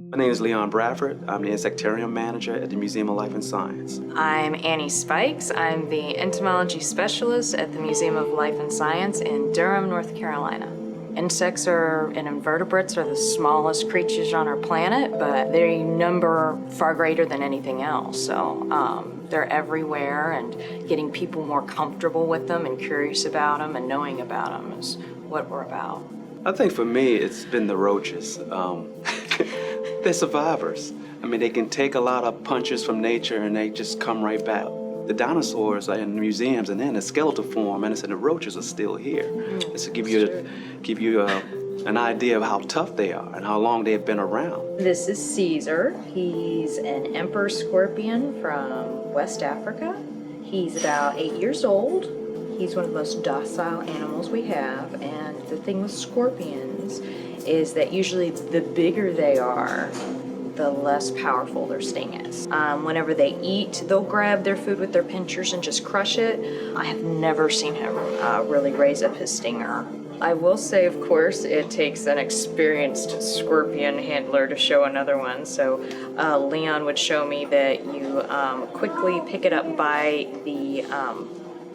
My name is Leon Bradford. I'm the Insectarium manager at the Museum of Life and Science. I'm Annie Spikes. I'm the entomology specialist at the Museum of Life and Science in Durham, North Carolina. Insects and invertebrates are the smallest creatures on our planet, but they number far greater than anything else. So they're everywhere, and getting people more comfortable with them and curious about them and knowing about them is what we're about. I think for me, it's been the roaches. They're survivors. I mean, they can take a lot of punches from nature and they just come right back. The dinosaurs are in the museums and they're in a skeletal form, and the roaches are still here. It's to give you an idea of how tough they are and how long they've been around. This is Caesar. He's an emperor scorpion from West Africa. He's about 8 years old. He's one of the most docile animals we have, and the thing with scorpions is that usually the bigger they are, the less powerful their sting is. Whenever they eat, they'll grab their food with their pinchers and just crush it. I have never seen him really raise up his stinger. I will say, of course, it takes an experienced scorpion handler to show another one. So Leon would show me that you quickly pick it up by the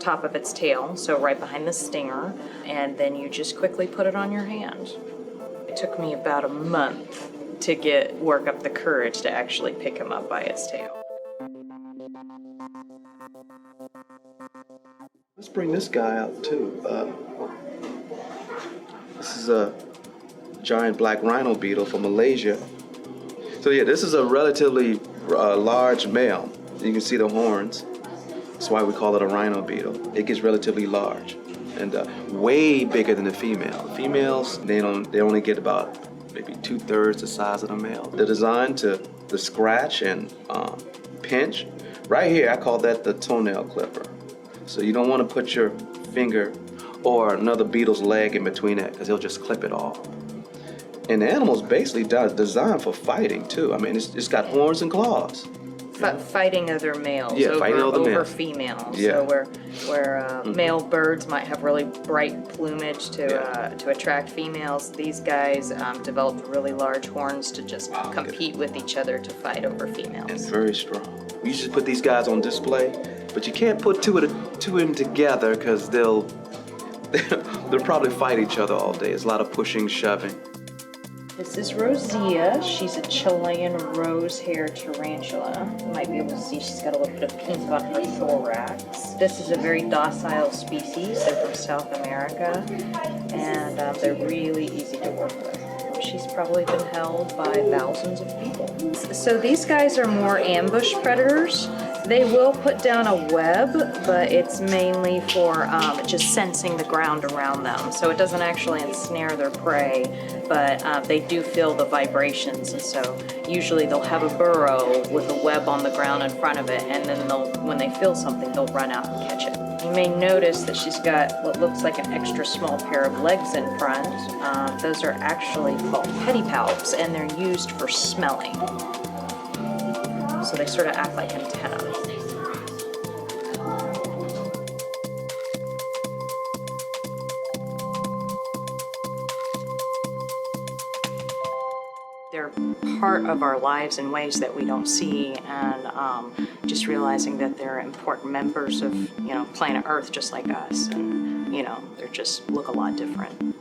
top of its tail, so right behind the stinger, and then you just quickly put it on your hand. It took me about a month to work up the courage to actually pick him up by its tail. Let's bring this guy out too. This is a giant black rhino beetle from Malaysia. So yeah, this is a relatively large male. You can see the horns. That's why we call it a rhino beetle. It gets relatively large and way bigger than the female. Females, they only get about maybe 2/3 the size of the male. They're designed to scratch and pinch. Right here, I call that the toenail clipper. So you don't want to put your finger or another beetle's leg in between that, because he'll just clip it off. And the animal's basically designed for fighting too. I mean, it's got horns and claws. Fighting other males over females. Yeah. So where male birds might have really bright plumage to attract females, these guys developed really large horns to just compete with each other to fight over females. And very strong. We should put these guys on display, but you can't put two of them together because they'll probably fight each other all day. There's a lot of pushing, shoving. This is Rosea. She's a Chilean rose-hair tarantula. You might be able to see she's got a little bit of pink on her thorax. This is a very docile species. They're from South America, and they're really easy to work with. She's probably been held by thousands of people. So these guys are more ambush predators. They will put down a web, but it's mainly for just sensing the ground around them. So it doesn't actually ensnare their prey, but they do feel the vibrations. And so usually they'll have a burrow with a web on the ground in front of it, and then when they feel something, they'll run out and catch it. You may notice that she's got what looks like an extra small pair of legs in front. Those are actually called pedipalps, and they're used for smelling. So they sort of act like antennae. They're part of our lives in ways that we don't see, and just realizing that they're important members of, planet Earth just like us, and, they just look a lot different.